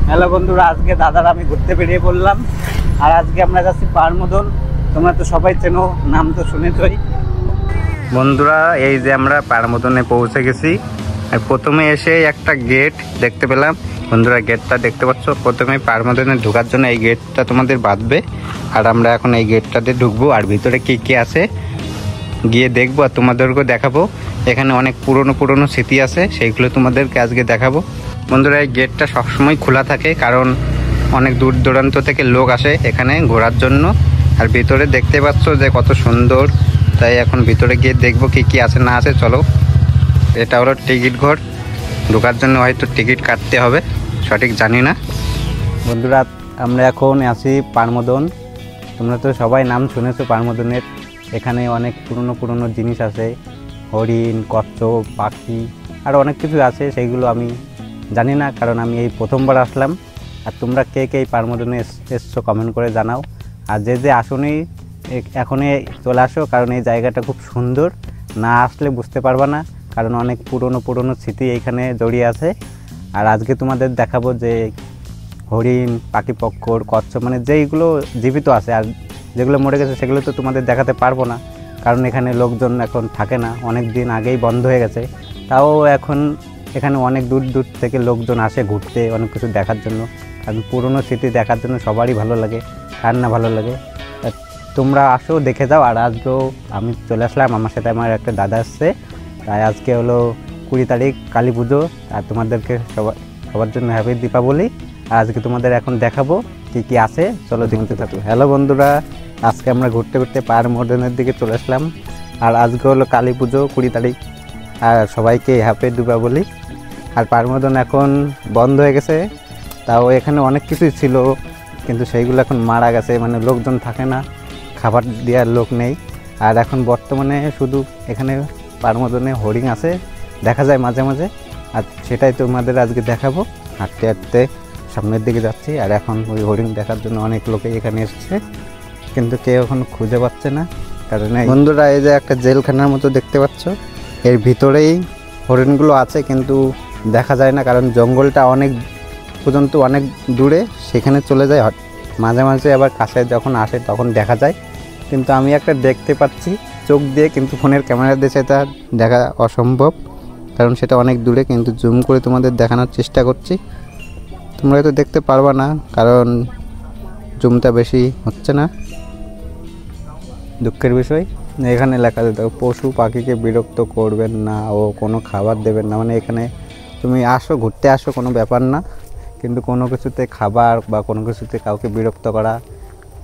Hello বন্ধুরা, আজকে দাদার আমি ঘুরতে বেরিয়ে পড়লাম। আর আজকে আমরা যাচ্ছি পারমদন। তোমরা তো সবাই চেনো, নাম তো শুনেছই। বন্ধুরা, এই যে আমরা পারমদনে পৌঁছে গেছি। আর প্রথমে এসে একটা গেট দেখতে পেলাম। বন্ধুরা, গেটটা দেখতে পাচ্ছ। প্রথমে পারমদনে ঢোকার জন্য এই গেটটা তোমাদের বাঁধবে। আর আমরা এখন এই গেটটাতে ঢুকবো। আর ভিতরে কি কি আছে গিয়ে দেখবো আর তোমাদেরকেও দেখাবো। এখানে অনেক পুরনো স্মৃতি আছে, সেইগুলো তোমাদেরকে আজকে দেখাবো। বন্ধুরা, এই গেটটা সবসময় খোলা থাকে, কারণ অনেক দূর দূরান্ত থেকে লোক আসে এখানে ঘোরার জন্য। আর ভিতরে দেখতে পাচ্ছ যে কত সুন্দর। তাই এখন ভিতরে গিয়ে দেখবো কি কি আছে না আছে। চলো। এটা হলো টিকিট ঘর। ঢোকার জন্য হয়তো টিকিট কাটতে হবে, সঠিক জানি না। বন্ধুরা, আমরা এখন আছি পারমদন। তোমরা তো সবাই নাম শুনেছো পারমদনের। এখানে অনেক পুরনো জিনিস আছে, হরিণ, কচ্ছপ, পাখি আর অনেক কিছু আছে। সেইগুলো আমি জানি না, কারণ আমি এই প্রথমবার আসলাম। আর তোমরা কে কে এই পারমদনে এসছো কমেন্ট করে জানাও। আর যে আসোনি এখনই চলে আসো, কারণ এই জায়গাটা খুব সুন্দর। না আসলে বুঝতে পারবা না, কারণ অনেক পুরনো স্মৃতি এইখানে জড়িয়ে আছে। আর আজকে তোমাদের দেখাবো যে হরিণ, পাখি পক্ষর, কচ্ছপ, মানে যেইগুলো জীবিত আছে। আর যেগুলো মরে গেছে সেগুলো তো তোমাদের দেখাতে পারবো না, কারণ এখানে লোকজন এখন থাকে না, অনেক দিন আগেই বন্ধ হয়ে গেছে। তাও এখন এখানে অনেক দূর থেকে লোকজন আসে ঘুরতে, অনেক কিছু দেখার জন্য। কারণ পুরনো স্মৃতি দেখার জন্য সবারই ভালো লাগে, কার না ভালো লাগে। তোমরা আসো, দেখে যাও। আর আজকেও আমি চলে আসলাম, আমার সাথে আমার একটা দাদা আসছে। তাই আজকে হলো 20 তারিখ, কালী পুজো। আর তোমাদেরকে সবার জন্য হ্যাপি দীপাবলি। আর আজকে তোমাদের এখন দেখাবো কি কি আছে। চলো দেখতে থাকো। হ্যালো বন্ধুরা, আজকে আমরা ঘুরতে পারমদনের দিকে চলে আসলাম। আর আজকে হলো কালী পুজো, 20 তারিখ। আর সবাইকে হ্যাপি দীপাবলি। আর পারমদন এখন বন্ধ হয়ে গেছে। তাও এখানে অনেক কিছুই ছিল, কিন্তু সেইগুলো এখন মারা গেছে, মানে লোকজন থাকে না, খাবার দেওয়ার লোক নেই। আর এখন বর্তমানে শুধু এখানে পারমদনে হরিণ আছে, দেখা যায় মাঝে মাঝে। আর সেটাই তোমাদের আজকে দেখাবো। হাঁটতে সামনের দিকে যাচ্ছি। আর এখন ওই হরিণ দেখার জন্য অনেক লোকে এখানে এসছে, কিন্তু কেউ এখন খুঁজে পাচ্ছে না। কারণ বন্ধুরা, এই যে একটা জেলখানার মতো দেখতে পাচ্ছ, এর ভিতরেই হরিণগুলো আছে, কিন্তু দেখা যায় না, কারণ জঙ্গলটা অনেক পর্যন্ত অনেক দূরে, সেখানে চলে যায়। মাঝে মাঝে আবার কাছে যখন আসে তখন দেখা যায়, কিন্তু আমি একটা দেখতে পাচ্ছি চোখ দিয়ে, কিন্তু ফোনের ক্যামেরা দিয়ে সেটা দেখা অসম্ভব, কারণ সেটা অনেক দূরে। কিন্তু জুম করে তোমাদের দেখানোর চেষ্টা করছি, তোমরা তো দেখতে পারবা না, কারণ জুমটা বেশি হচ্ছে না। দুঃখের বিষয়। এখানে লেখা আছে, দেখো, পশু পাখিকে বিরক্ত করবেন না ও কোনো খাবার দেবেন না। মানে এখানে তুমি আসো, ঘুরতে আসো, কোনো ব্যাপার না, কিন্তু কোনো কিছুতে খাবার বা কোনো কিছুতে কাউকে বিরক্ত করা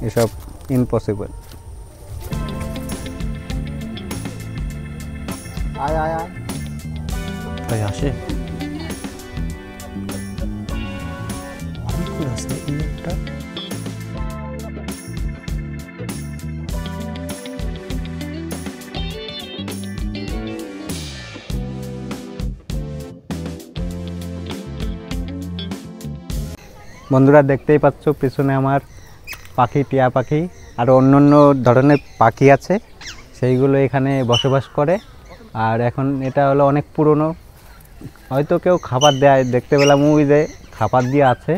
এসব ইম্পসিবল। আয় আয় আয় তাই আসে। অনেকগুলো আছে এই একটা। বন্ধুরা, দেখতেই পাচ্ছ পিছনে আমার পাখি, টিয়া পাখি আর অন্য ধরনের পাখি আছে, সেইগুলো এখানে বসবাস করে। আর এখন এটা হলো অনেক পুরনো, হয়তো কেউ খাবার দেয়, দেখতে পেলাম ওই যে খাবার দিয়ে আছে,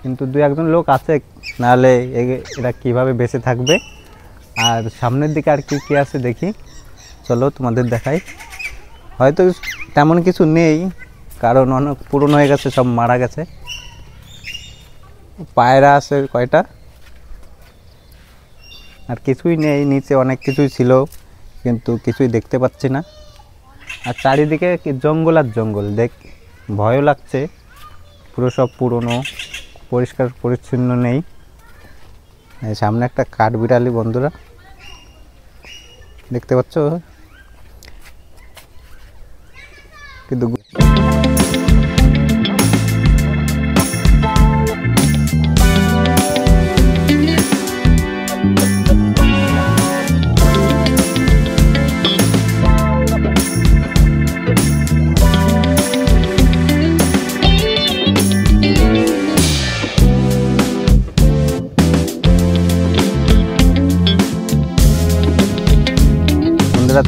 কিন্তু দু একজন লোক আছে, নাহলে এরা কীভাবে বেঁচে থাকবে। আর সামনের দিকে আর কি কি আছে দেখি, চলো তোমাদের দেখাই। হয়তো তেমন কিছু নেই, কারণ অনেক পুরনো হয়ে গেছে, সব মারা গেছে। পায়রা আছে কয়টা, আর কিছুই নেই। নিচে অনেক কিছুই ছিল, কিন্তু কিছুই দেখতে পাচ্ছি না। আর চারিদিকে জঙ্গল আর জঙ্গল, ভয়ও লাগছে। পুরো সব পুরনো, পরিষ্কার পরিচ্ছন্ন নেই। সামনে একটা কাঠবিড়ালি, বন্ধুরা দেখতে পাচ্ছ, কিন্তু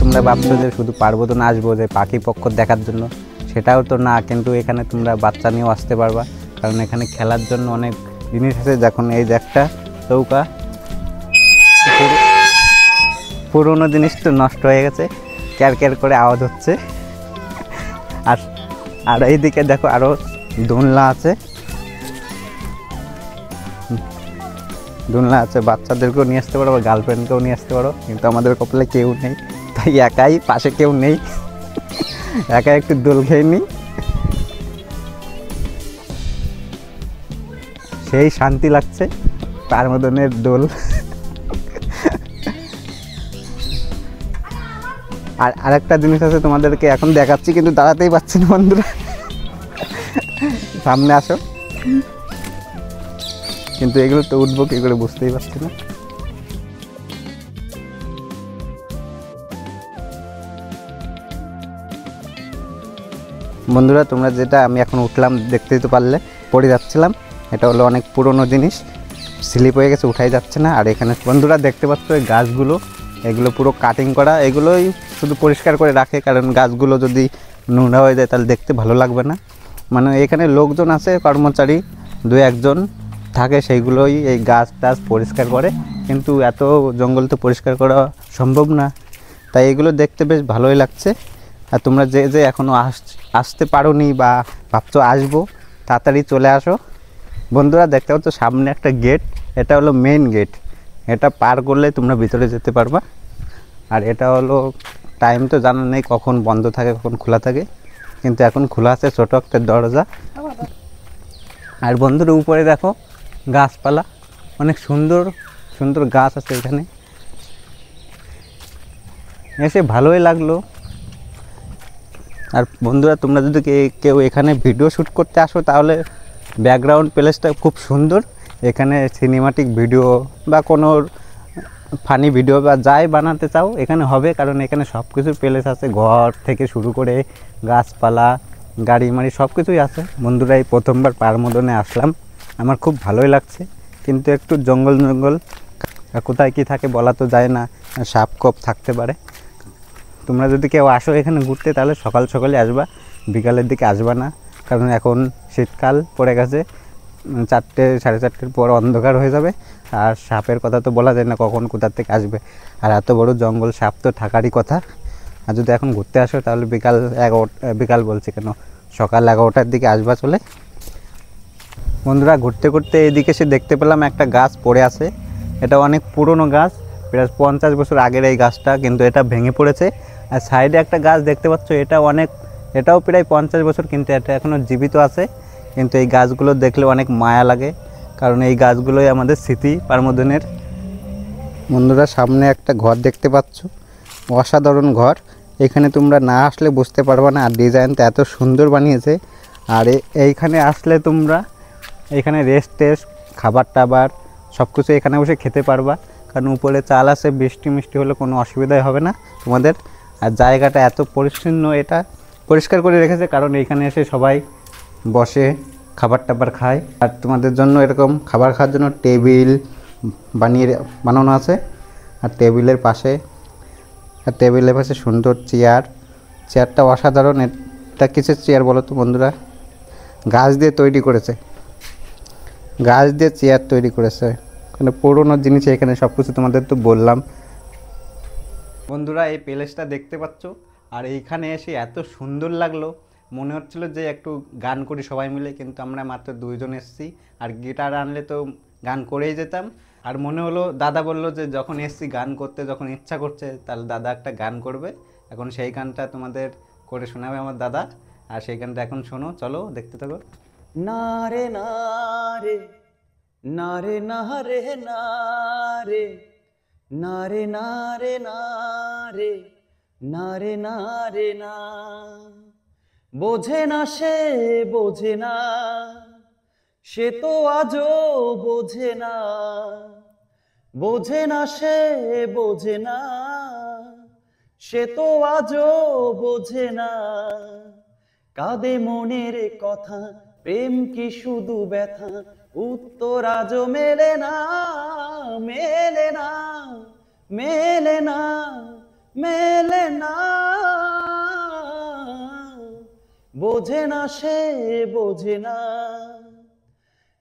তোমরা ভাবছো যে শুধু পার্বতন আসবো যে পাখি পক্ষ দেখার জন্য, সেটাও তো না। কিন্তু এখানে তোমরা বাচ্চা নিয়েও আসতে পারবা, কারণ এখানে খেলার জন্য অনেক জিনিস আছে। যখন এই যে একটা চৌকা, পুরোনো জিনিস তো নষ্ট হয়ে গেছে, ক্যার ক্যার করে আওয়াজ হচ্ছে। আর আর এইদিকে দেখো আরও দোলনা আছে, দোলনা আছে, বাচ্চাদেরকেও নিয়ে আসতে পারো বা গার্লফ্রেন্ডকেও নিয়ে আসতে পারো, কিন্তু আমাদের কপালে কেউ নেই, তাই একাই, পাশে কেউ নেই, একাই একটু দোল খেয়ে নিই। সেই শান্তি লাগছে পারমদনের দোল। আর আরেকটা জিনিস আছে, তোমাদেরকে এখন দেখাচ্ছি কিন্তু দাঁড়াতেই পারছি না বন্ধুরা, সামনে আসো। কিন্তু এগুলো তো উঠবো কি করে বুঝতেই পারছি না। বন্ধুরা তোমরা যেটা আমি এখন উঠলাম দেখতেই তো পারলে, পড়ে যাচ্ছিলাম, এটা হলো অনেক পুরনো জিনিস, স্লিপ হয়ে গেছে, উঠাই যাচ্ছে না। আর এখানে বন্ধুরা দেখতে পাচ্ছ এই গাছগুলো, এগুলো পুরো কাটিং করা, এগুলোই শুধু পরিষ্কার করে রাখে, কারণ গাছগুলো যদি নোংরা হয়ে যায় তাহলে দেখতে ভালো লাগবে না। মানে এখানে লোকজন আছে, কর্মচারী 2-1 জন থাকে, সেইগুলোই এই গাছ টাছ পরিষ্কার করে, কিন্তু এত জঙ্গল তো পরিষ্কার করা সম্ভব না, তাই এগুলো দেখতে বেশ ভালোই লাগছে। আর তোমরা যে যে এখনও আসতে পারোনি বা ভাবছো আসবো, তাড়াতাড়ি চলে আসো। বন্ধুরা দেখতে পাচ্ছ সামনে একটা গেট, এটা হলো মেইন গেট, এটা পার করলে তোমরা ভিতরে যেতে পারবা। আর এটা হলো টাইম তো জানা নেই কখন বন্ধ থাকে কখন খোলা থাকে, কিন্তু এখন খোলা আছে, ছোটো একটা দরজা। আর বন্ধুর উপরে দেখো গাছপালা, অনেক সুন্দর সুন্দর গাছ আছে এখানে, এসে ভালোই লাগলো। আর বন্ধুরা তোমরা যদি কেউ এখানে ভিডিও শ্যুট করতে আসো, তাহলে ব্যাকগ্রাউন্ড প্লেসটা খুব সুন্দর, এখানে সিনেমাটিক ভিডিও বা কোনো ফানি ভিডিও বা যাই বানাতে চাও এখানে হবে, কারণ এখানে সব কিছুর প্লেস আছে, ঘর থেকে শুরু করে গাছপালা, গাড়ি মাড়ি সব কিছুই আছে। বন্ধুরা এই প্রথমবার পারমদনে আসলাম, আমার খুব ভালোই লাগছে, কিন্তু একটু জঙ্গল জঙ্গল, কোথায় কী থাকে বলা তো যায় না, সাপ কপ থাকতে পারে। তোমরা যদি কেউ আসো এখানে ঘুরতে, তাহলে সকাল সকালে আসবা, বিকালের দিকে আসবা না, কারণ এখন শীতকাল পড়ে গেছে, 4টে 4:30 পর অন্ধকার হয়ে যাবে। আর সাপের কথা তো বলা যায় না কখন কোথার থেকে আসবে, আর এত বড় জঙ্গল, সাপ তো থাকারই কথা। আর যদি এখন ঘুরতে আসো তাহলে বিকাল বলছি কেন, সকাল 11টার দিকে আসবা চলে। বন্ধুরা ঘুরতে ঘুরতে এদিকে সে দেখতে পেলাম একটা গাছ পড়ে আছে, এটা অনেক পুরনো গাছ, প্রায় 50 বছর আগের এই গাছটা, কিন্তু এটা ভেঙে পড়েছে। আর সাইডে একটা গাছ দেখতে পাচ্ছ, এটাও প্রায় 50 বছর, কিন্তু এটা এখনও জীবিত আছে। কিন্তু এই গাছগুলো দেখলে অনেক মায়া লাগে, কারণ এই গাছগুলোই আমাদের স্মৃতি পারমদনের। বন্ধুরা সামনে একটা ঘর দেখতে পাচ্ছ, অসাধারণ ঘর, এখানে তোমরা না আসলে বুঝতে পারবে না, আর ডিজাইনটা এত সুন্দর বানিয়েছে। আর এইখানে আসলে তোমরা এখানে রেস্ট টেস্ট, খাবার টাবার সব কিছু এখানে বসে খেতে পারবা, কারণ উপরে চাল আছে, বৃষ্টি মিষ্টি হলে কোনো অসুবিধাই হবে না তোমাদের। আর জায়গাটা এত পরিচ্ছন্ন, এটা পরিষ্কার করে রেখেছে, কারণ এইখানে এসে সবাই বসে খাবার টাবার খায়। আর তোমাদের জন্য এরকম খাবার খাওয়ার জন্য টেবিল বানানো আছে, আর টেবিলের পাশে সুন্দর চেয়ারটা অসাধারণ। এটা কিসের চেয়ার বলো তো বন্ধুরা? গাছ দিয়ে তৈরি করেছে, গাছ দিয়ে চেয়ার তৈরি করেছে, মানে পুরোনো জিনিস এখানে সব কিছু তোমাদের তো বললাম। বন্ধুরা এই প্লেসটা দেখতে পাচ্ছ, আর এইখানে এসে এত সুন্দর লাগলো, মনে হচ্ছিল যে একটু গান করি সবাই মিলে, কিন্তু আমরা মাত্র 2 জন এসেছি, আর গিটার আনলে তো গান করেই যেতাম। আর মনে হলো, দাদা বললো যে যখন এসেছি গান করতে, যখন ইচ্ছা করছে তাহলে দাদা একটা গান করবে, এখন সেই গানটা তোমাদের করে শোনাবে আমার দাদা। আর সেই গানটা এখন শোনো, চলো দেখতে থাকো। না রে না রে, না রে না রে, না রে না রে, না রে না রে, না রে না রে না, বোঝে না সে বোঝে না, সে তো আজও বোঝে না, বোঝে না সে বোঝে না, সে তো আজও বোঝে না, কাঁদে মনের কথা, প্রেম কি শুধু ব্যথা, উত্তর আজও মেলে না, মেলে না, মেলে না, মেলে না, বোঝে না সে বোঝে না।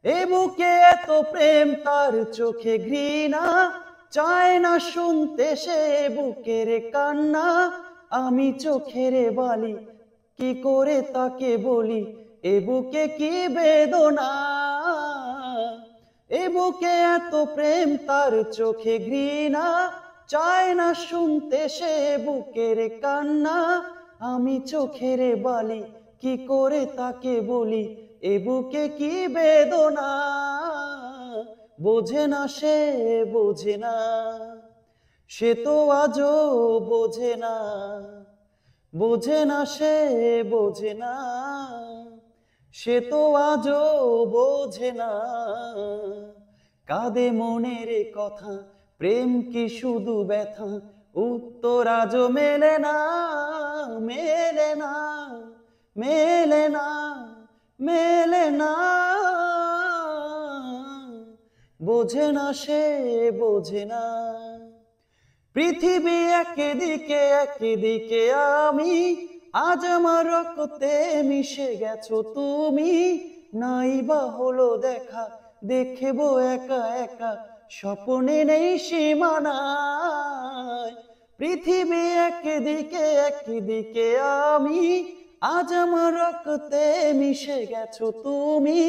এ বুকে এত প্রেম তার চোখে ঘৃণা, চায় না শুনতে সে বুকের কান্না। আমি চোখের বালি কি করে তাকে বলি, এ বুকে কি বেদনা। এ বুকে এত প্রেম তার চোখে ঘৃণা, চায় না শুনতে সে বুকের কান্না। আমি চোখের বালি কি করে তাকে বলি, এ বুকে কি বেদনা। বোঝে না সে, বোঝে না, সে তো আজও বোঝে না। বোঝে না সে, বোঝে না, সে তো আজও বোঝে না। কাঁদে মনের কথা, প্রেম কি শুধু ব্যথা, উত্তর আজও মেলে না, মেলে না, মেলে না, মেলে না। বোঝে না সে, বোঝে না। পৃথিবী একদিকে একদিকে আমি, আজ আমার রক্তে মিশে গেছো তুমি। নাই বা হলো দেখা, দেখবো একা একা, স্বপ্নে নেই সীমানায়। পৃথিবী একদিকে একদিকে আমি, আজ আমার রক্তে মিশে গেছো তুমি।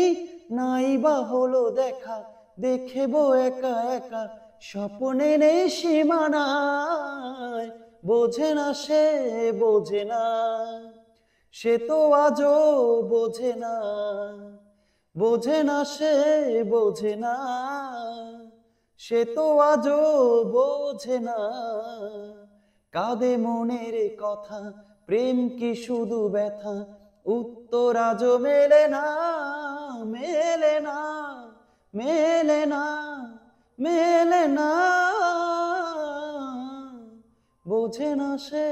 নাই বা হলো দেখা, দেখবো একা একা, স্বপ্নে নেই সীমানায়। বোঝে না সে, বোঝে না, সে তো আজও বোঝে না। বোঝে না সে, বোঝে না, সে তো আজও বোঝে না। কাঁদে মনের কথা, প্রেম কি শুধু ব্যথা, উত্তর আজও মেলে না, মেলে না, মেলে না, মেলে না। বোঝে না সে,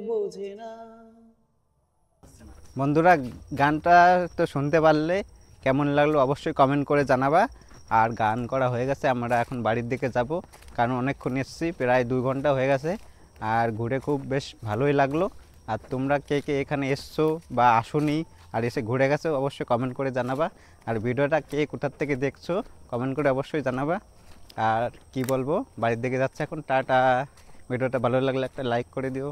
বোঝে না। বন্ধুরা, গানটা তো শুনতে পারলে, কেমন লাগলো অবশ্যই কমেন্ট করে জানাবা। আর গান করা হয়ে গেছে, আমরা এখন বাড়ির দিকে যাব, কারণ অনেকক্ষণ এসেছি, প্রায় 2 ঘন্টা হয়ে গেছে। আর ঘুরে খুব বেশ ভালোই লাগলো। আর তোমরা কে কে এখানে এসছো বা আসোনি আর এসে ঘুরে গেছো অবশ্যই কমেন্ট করে জানাবা। আর ভিডিওটা কে কোথার থেকে দেখছো কমেন্ট করে অবশ্যই জানাবা। আর কি বলবো, বাড়ির দিকে যাচ্ছে এখন, টাটা। ভিডিওটা ভালো লাগলে একটা লাইক করে দিও।